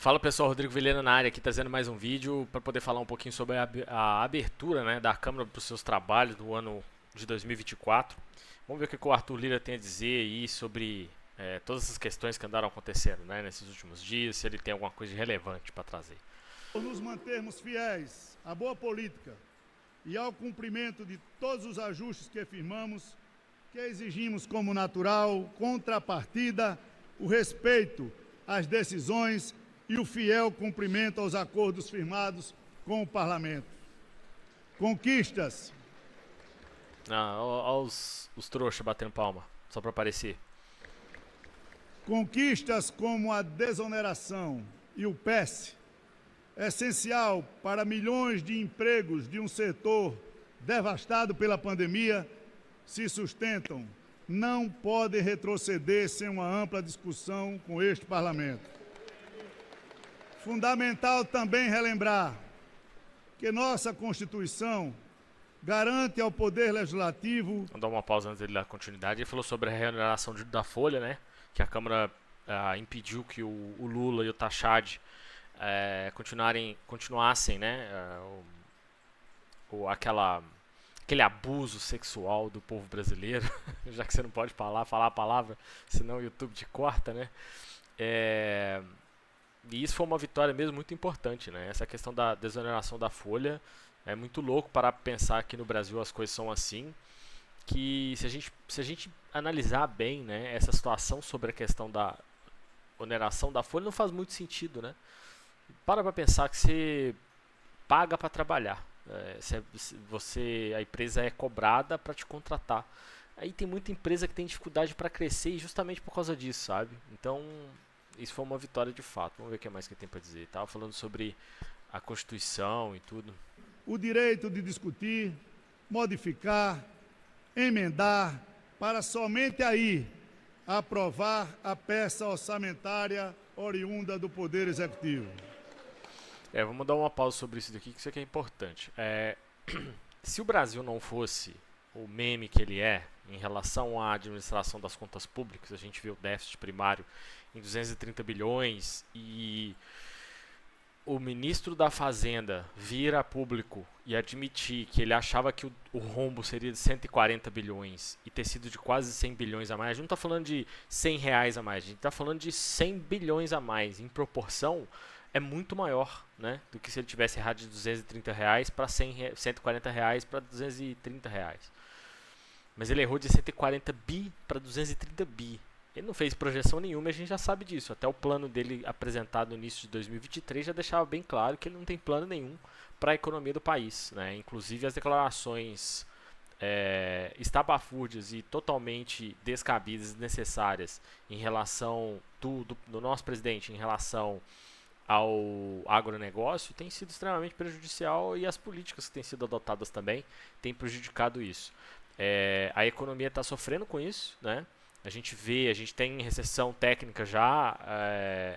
Fala pessoal, Rodrigo Vilhena na área aqui trazendo mais um vídeo para poder falar um pouquinho sobre a abertura, né, da Câmara para os seus trabalhos do ano de 2024. Vamos ver o que o Arthur Lira tem a dizer aí sobre todas essas questões que andaram acontecendo, né, nesses últimos dias, se ele tem alguma coisa de relevante para trazer. Por nos mantermos fiéis à boa política e ao cumprimento de todos os ajustes que firmamos, que exigimos como natural, contrapartida, o respeito às decisões e o fiel cumprimento aos acordos firmados com o Parlamento. Conquistas. Olha os trouxas batendo palma, só para aparecer. Conquistas como a desoneração e o PES, essencial para milhões de empregos de um setor devastado pela pandemia, se sustentam, não podem retroceder sem uma ampla discussão com este Parlamento. Fundamental também relembrar que nossa Constituição garante ao Poder Legislativo... Vou dar uma pausa antes dele dar continuidade. Ele falou sobre a reoneração da Folha, né? Que a Câmara impediu que o Lula e o Tachad continuassem, né? Aquele abuso sexual do povo brasileiro, já que você não pode falar a palavra, senão o YouTube te corta, né? E isso foi uma vitória mesmo muito importante, né? Essa questão da desoneração da Folha é muito louco para pensar que no Brasil as coisas são assim, que se a gente analisar bem, né, essa situação sobre a questão da oneração da Folha não faz muito sentido, né? Para pensar que você paga para trabalhar, a empresa é cobrada para te contratar. Aí tem muita empresa que tem dificuldade para crescer e justamente por causa disso, sabe? Então isso foi uma vitória de fato. Vamos ver o que mais que tem para dizer. Estava falando sobre a Constituição e tudo. O direito de discutir, modificar, emendar, para somente aí aprovar a peça orçamentária oriunda do Poder Executivo. Vamos dar uma pausa sobre isso daqui, que isso aqui é importante. Se o Brasil não fosse o meme que ele é em relação à administração das contas públicas, a gente vê o déficit primário em 230 bilhões e o ministro da Fazenda vir a público e admitir que ele achava que o rombo seria de 140 bilhões e ter sido de quase 100 bilhões a mais. A gente não está falando de 100 reais a mais, a gente está falando de 100 bilhões a mais. Em proporção, é muito maior, né, do que se ele tivesse errado de 230 reais para 140 reais para 230 reais. Mas ele errou de 140 bi para 230 bi. Ele não fez projeção nenhuma e a gente já sabe disso. Até o plano dele apresentado no início de 2023 já deixava bem claro que ele não tem plano nenhum para a economia do país, né? Inclusive as declarações estapafúrdias e totalmente descabidas e desnecessárias em relação do nosso presidente em relação ao agronegócio tem sido extremamente prejudicial e as políticas que têm sido adotadas também têm prejudicado isso. A economia está sofrendo com isso, né? A gente tem recessão técnica já,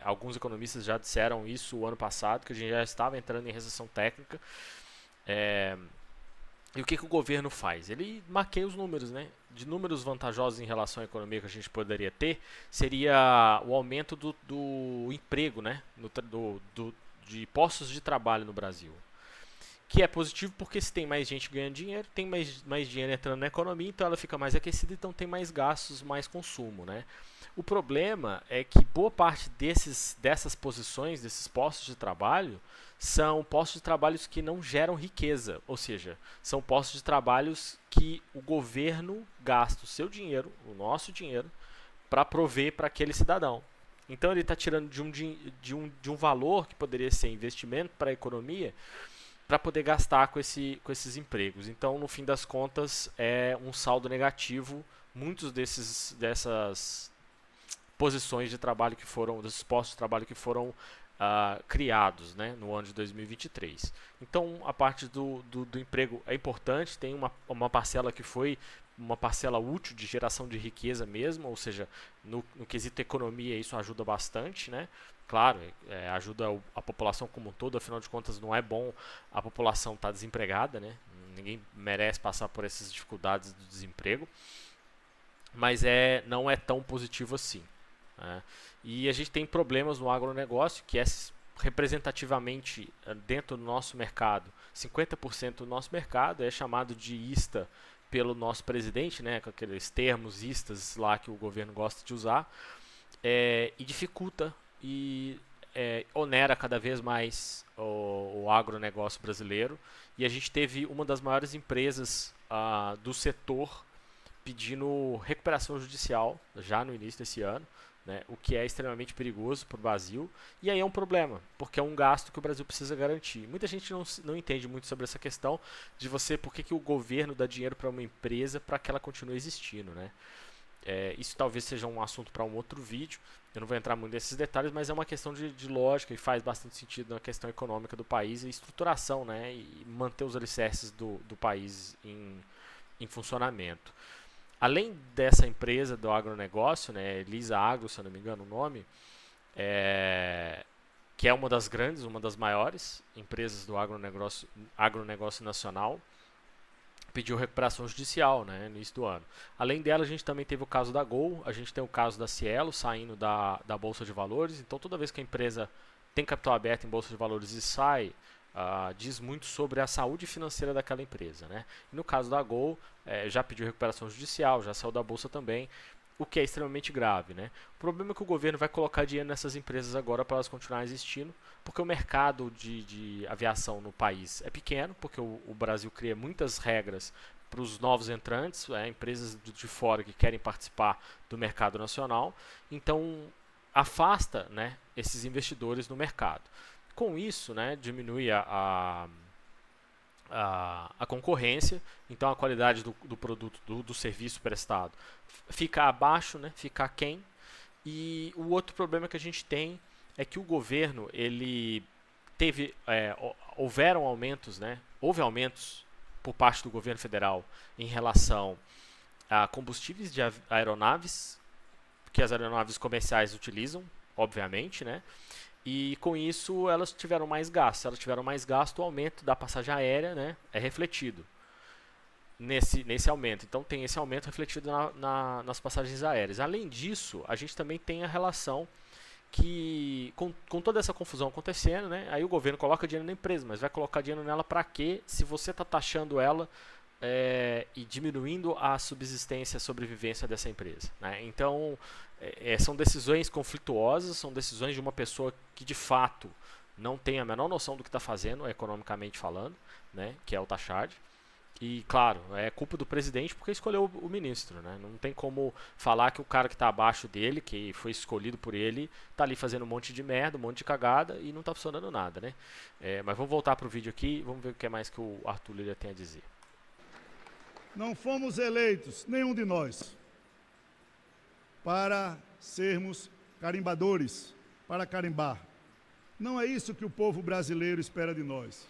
alguns economistas já disseram isso o ano passado, que a gente já estava entrando em recessão técnica. E o que o governo faz? Ele maqueia os números, né? De números vantajosos em relação à economia que a gente poderia ter, seria o aumento do emprego, né? De postos de trabalho no Brasil. Que é positivo porque se tem mais gente ganhando dinheiro, tem mais dinheiro entrando na economia, então ela fica mais aquecida, então tem mais gastos, mais consumo, né? O problema é que boa parte dessas posições, desses postos de trabalho, são postos de trabalho que não geram riqueza, ou seja, são postos de trabalho que o governo gasta o seu dinheiro, o nosso dinheiro, para prover para aquele cidadão. Então ele está tirando de um valor que poderia ser investimento para a economia, para poder gastar com esses empregos. Então, no fim das contas, é um saldo negativo. Muitos dessas posições de trabalho desses postos de trabalho que foram criados, né, no ano de 2023. Então, a parte do emprego é importante, tem uma parcela que foi uma parcela útil de geração de riqueza mesmo, ou seja, no quesito economia isso ajuda bastante, né? Claro, ajuda a população como um todo, afinal de contas não é bom a população estar desempregada, né? Ninguém merece passar por essas dificuldades do desemprego, mas não é tão positivo assim, né? E a gente tem problemas no agronegócio, que representativamente dentro do nosso mercado, 50% do nosso mercado é chamado de ISTA pelo nosso presidente, né, com aqueles termos ISTAs lá que o governo gosta de usar, e dificulta e onera cada vez mais o agronegócio brasileiro. E a gente teve uma das maiores empresas do setor pedindo recuperação judicial já no início desse ano, né, o que é extremamente perigoso para o Brasil. E aí é um problema, porque é um gasto que o Brasil precisa garantir. Muita gente não entende muito sobre essa questão de por que o governo dá dinheiro para uma empresa para que ela continue existindo, né? Isso talvez seja um assunto para um outro vídeo. Eu não vou entrar muito nesses detalhes, mas é uma questão de lógica e faz bastante sentido na questão econômica do país e estruturação, né, e manter os alicerces do país em funcionamento. Além dessa empresa do agronegócio, né, Elisa Agro, se eu não me engano o nome, que é uma das grandes, uma das maiores empresas do agronegócio nacional, pediu recuperação judicial, né, no início do ano. Além dela, a gente também teve o caso da Gol, a gente tem o caso da Cielo saindo da Bolsa de Valores. Então, toda vez que a empresa tem capital aberto em Bolsa de Valores e sai, diz muito sobre a saúde financeira daquela empresa, né? E no caso da Gol, já pediu recuperação judicial, já saiu da Bolsa também, o que é extremamente grave, né? O problema é que o governo vai colocar dinheiro nessas empresas agora para elas continuarem existindo, porque o mercado de aviação no país é pequeno, porque o Brasil cria muitas regras para os novos entrantes, empresas de fora que querem participar do mercado nacional, então afasta, né, esses investidores no mercado. Com isso, né, diminui a concorrência, então a qualidade do produto, do serviço prestado fica abaixo, né, fica aquém. E o outro problema que a gente tem é que o governo, ele teve, houveram aumentos, né, houve aumentos por parte do governo federal em relação a combustíveis de aeronaves, que as aeronaves comerciais utilizam, obviamente, né, e com isso elas tiveram mais gasto. Se elas tiveram mais gasto, o aumento da passagem aérea, né, é refletido nesse aumento. Então tem esse aumento refletido nas passagens aéreas. Além disso, a gente também tem a relação que, com toda essa confusão acontecendo, né, aí o governo coloca dinheiro na empresa, mas vai colocar dinheiro nela para quê? Se você está taxando ela e diminuindo a subsistência, a sobrevivência dessa empresa, né? Então, são decisões conflituosas, são decisões de uma pessoa que de fato não tem a menor noção do que está fazendo, economicamente falando, né, que é o Tachard. E, claro, é culpa do presidente porque escolheu o ministro, né? Não tem como falar que o cara que está abaixo dele, que foi escolhido por ele, está ali fazendo um monte de merda, um monte de cagada e não está funcionando nada, né? Mas vamos voltar para o vídeo aqui e vamos ver o que é mais que o Arthur Lira tem a dizer. Não fomos eleitos, nenhum de nós, para sermos carimbadores, para carimbar. Não é isso que o povo brasileiro espera de nós.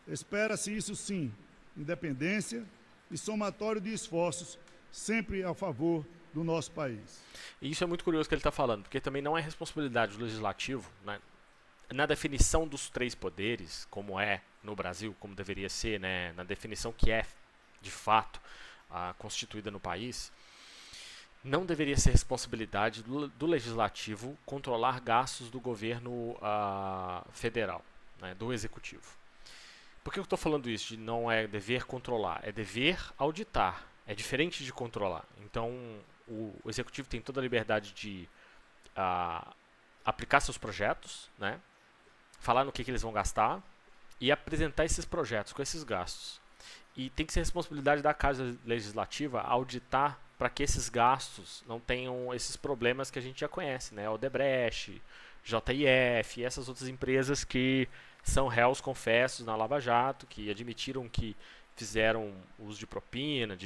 Espera-se isso sim, independência e somatório de esforços, sempre a favor do nosso país. E isso é muito curioso que ele está falando, porque também não é responsabilidade do legislativo, né, na definição dos três poderes, como é no Brasil, como deveria ser, né, na definição que é, de fato, constituída no país, não deveria ser responsabilidade do legislativo controlar gastos do governo federal, né, do executivo. Por que eu estou falando isso? De não é dever controlar, é dever auditar. É diferente de controlar. Então, o executivo tem toda a liberdade de aplicar seus projetos, né, falar no que eles vão gastar e apresentar esses projetos com esses gastos. E tem que ser responsabilidade da Casa Legislativa auditar para que esses gastos não tenham esses problemas que a gente já conhece, né? Odebrecht, JIF e essas outras empresas que são réus confessos na Lava Jato, que admitiram que fizeram uso de propina,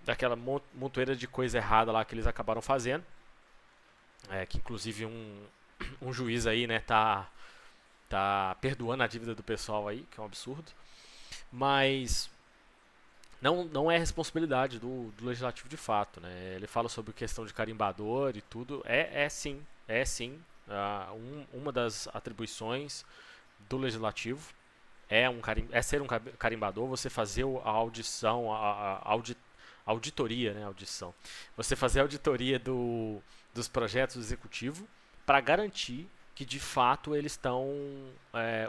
daquela montoeira de coisa errada lá que eles acabaram fazendo. Que inclusive um juiz aí, né, tá perdoando a dívida do pessoal aí, que é um absurdo. Mas não é responsabilidade do legislativo de fato, né? Ele fala sobre questão de carimbador e tudo. É sim, uma das atribuições do legislativo é ser um carimbador, você fazer a audição, auditoria, né? Você fazer a auditoria dos projetos do executivo para garantir que de fato eles estão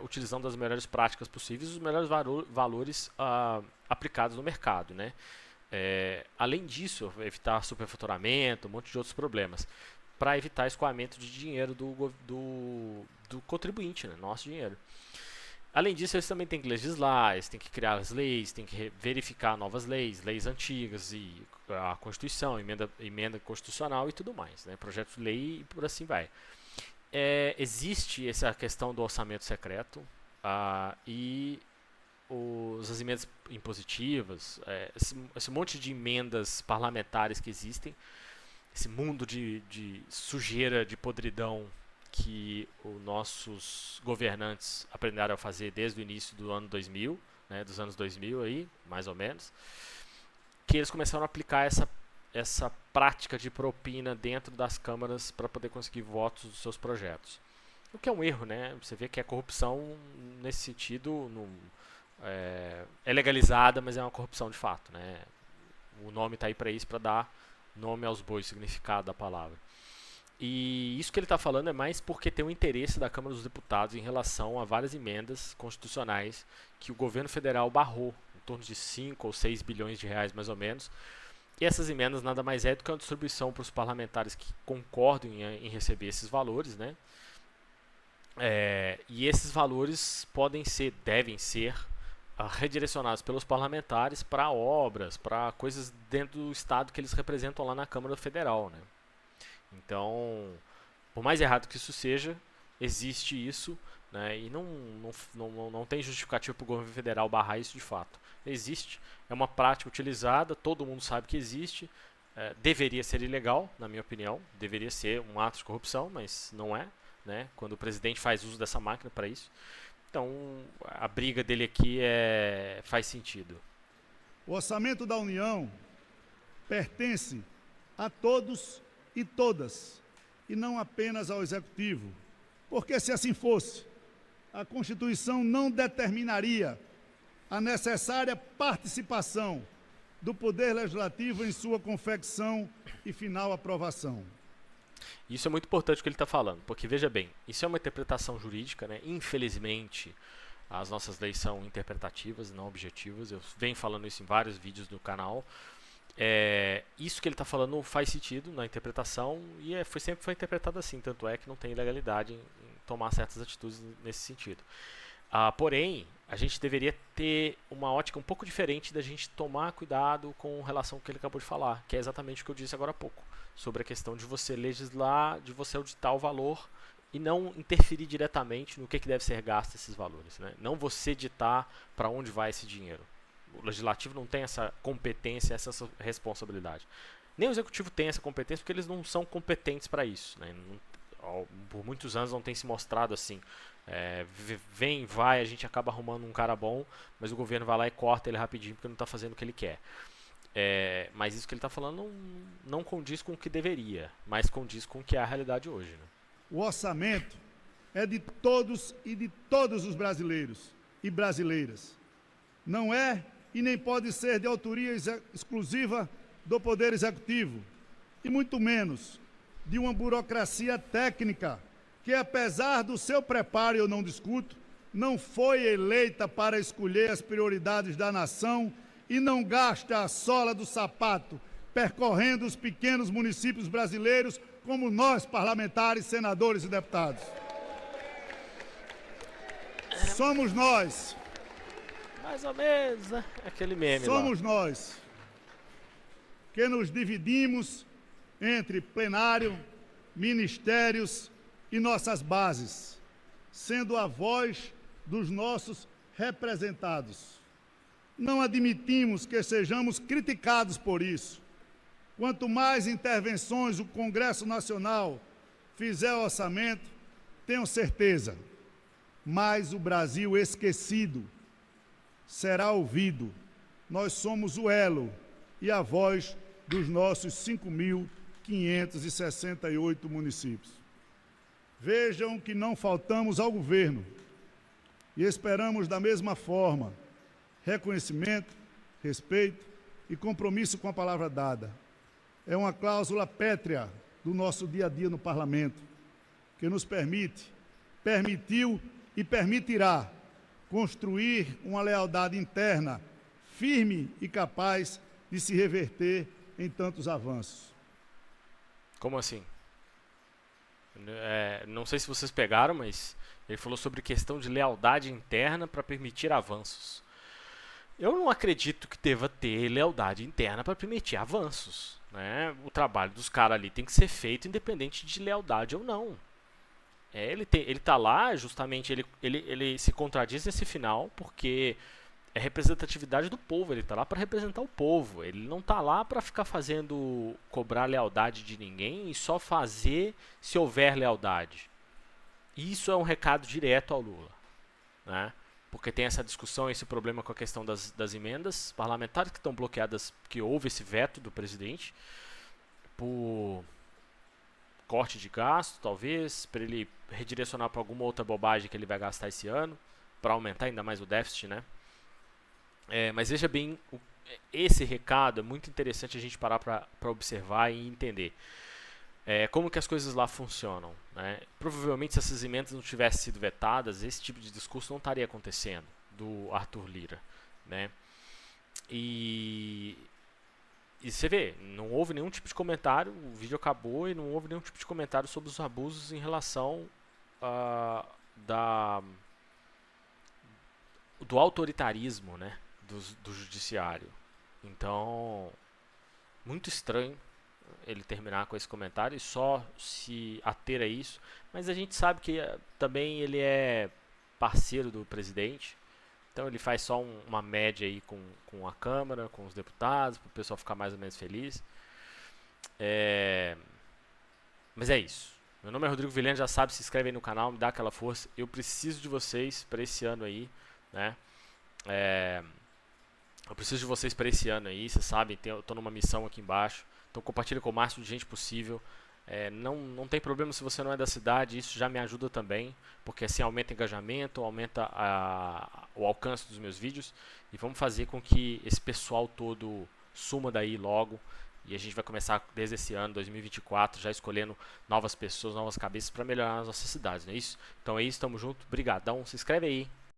utilizando as melhores práticas possíveis, os melhores valores aplicados no mercado, né? Além disso, evitar superfaturamento, um monte de outros problemas, para evitar escoamento de dinheiro do contribuinte, né? Nosso dinheiro. Além disso, eles também têm que legislar, eles têm que criar as leis, têm que verificar novas leis antigas e a Constituição, emenda constitucional e tudo mais, né? Projeto de lei e por assim vai. Existe essa questão do orçamento secreto e as emendas impositivas, esse monte de emendas parlamentares que existem, esse mundo de sujeira, de podridão que os nossos governantes aprenderam a fazer desde o início do ano 2000, né, dos anos 2000 aí, mais ou menos, que eles começaram a aplicar essa prática de propina dentro das câmaras para poder conseguir votos dos seus projetos. O que é um erro, né? Você vê que a corrupção, nesse sentido, é legalizada, mas é uma corrupção de fato, né? O nome está aí para isso, para dar nome aos bois, significado da palavra. E isso que ele está falando é mais porque tem um interesse da Câmara dos Deputados em relação a várias emendas constitucionais que o governo federal barrou, em torno de 5 ou 6 bilhões de reais mais ou menos. E essas emendas nada mais é do que uma distribuição para os parlamentares que concordam em receber esses valores, né? E esses valores devem ser redirecionados pelos parlamentares para obras, para coisas dentro do estado que eles representam lá na Câmara Federal, né? Então, por mais errado que isso seja, existe isso, né? E não tem justificativo para o governo federal barrar isso de fato. Existe, é uma prática utilizada, todo mundo sabe que existe, deveria ser ilegal, na minha opinião, deveria ser um ato de corrupção, mas não é, né? Quando o presidente faz uso dessa máquina para isso. Então, a briga dele aqui faz sentido. O orçamento da União pertence a todos e todas, e não apenas ao Executivo, porque se assim fosse, a Constituição não determinaria a necessária participação do Poder Legislativo em sua confecção e final aprovação. Isso é muito importante o que ele está falando, porque veja bem, isso é uma interpretação jurídica, né? Infelizmente, as nossas leis são interpretativas, não objetivas, eu venho falando isso em vários vídeos do canal. Isso que ele está falando faz sentido na interpretação e sempre foi interpretado assim, tanto é que não tem ilegalidade em tomar certas atitudes nesse sentido. Porém, a gente deveria ter uma ótica um pouco diferente da gente tomar cuidado com relação ao que ele acabou de falar, que é exatamente o que eu disse agora há pouco, sobre a questão de você legislar, de você auditar o valor e não interferir diretamente no que deve ser gasto esses valores, né? Não você ditar para onde vai esse dinheiro. O legislativo não tem essa competência, essa responsabilidade. Nem o executivo tem essa competência porque eles não são competentes para isso, né? Por muitos anos não tem se mostrado assim. Vai, a gente acaba arrumando um cara bom, mas o governo vai lá e corta ele rapidinho porque não está fazendo o que ele quer. Mas isso que ele está falando não condiz com o que deveria, mas condiz com o que é a realidade hoje, né? O orçamento é de todos e de todos os brasileiros e brasileiras. Não é e nem pode ser de autoria exclusiva do Poder Executivo, e muito menos de uma burocracia técnica que, apesar do seu preparo, eu não discuto, não foi eleita para escolher as prioridades da nação e não gasta a sola do sapato percorrendo os pequenos municípios brasileiros como nós, parlamentares, senadores e deputados. Somos nós. Mais ou menos, né? Aquele meme Somos lá. nós que nos dividimos entre plenário, ministérios e nossas bases, sendo a voz dos nossos representados. Não admitimos que sejamos criticados por isso. Quanto mais intervenções o Congresso Nacional fizer ao orçamento, tenho certeza, mais o Brasil esquecido será ouvido. Nós somos o elo e a voz dos nossos 5.568 municípios. Vejam que não faltamos ao governo e esperamos da mesma forma reconhecimento, respeito e compromisso com a palavra dada. É uma cláusula pétrea do nosso dia a dia no Parlamento, que nos permite permitiu e permitirá construir uma lealdade interna firme e capaz de se reverter em tantos avanços. Como assim? Não sei se vocês pegaram, mas ele falou sobre questão de lealdade interna para permitir avanços. Eu não acredito que deva ter lealdade interna para permitir avanços, né? O trabalho dos caras ali tem que ser feito independente de lealdade ou não. Ele tá lá, justamente, ele se contradiz nesse final, porque é representatividade do povo, ele tá lá para representar o povo, ele não tá lá para ficar cobrar lealdade de ninguém e só fazer se houver lealdade. Isso é um recado direto ao Lula, né? Porque tem essa discussão, esse problema com a questão das emendas parlamentares que estão bloqueadas, que houve esse veto do presidente, por corte de gasto, talvez, para ele redirecionar para alguma outra bobagem que ele vai gastar esse ano, para aumentar ainda mais o déficit, né? Mas veja bem, esse recado é muito interessante a gente parar para observar e entender. Como que as coisas lá funcionam, né? Provavelmente se essas emendas não tivessem sido vetadas, esse tipo de discurso não estaria acontecendo, do Arthur Lira, né? E você vê, não houve nenhum tipo de comentário, o vídeo acabou e não houve nenhum tipo de comentário sobre os abusos em relação do autoritarismo, né, do judiciário. Então, muito estranho ele terminar com esse comentário e só se ater a isso, mas a gente sabe que também ele é parceiro do presidente, então ele faz só uma média aí com a Câmara, com os deputados, para o pessoal ficar mais ou menos feliz. Mas é isso. Meu nome é Rodrigo Vilhena, já sabe, se inscreve aí no canal, me dá aquela força. Eu preciso de vocês para esse ano aí, né? Eu preciso de vocês para esse ano aí, vocês sabem, eu estou numa missão aqui embaixo. Então compartilha com o máximo de gente possível. Não tem problema se você não é da cidade, isso já me ajuda também, porque assim aumenta o engajamento, aumenta o alcance dos meus vídeos, e vamos fazer com que esse pessoal todo suma daí logo, e a gente vai começar desde esse ano, 2024, já escolhendo novas pessoas, novas cabeças para melhorar as nossas cidades, não é isso? Então é isso, tamo junto, brigadão, se inscreve aí.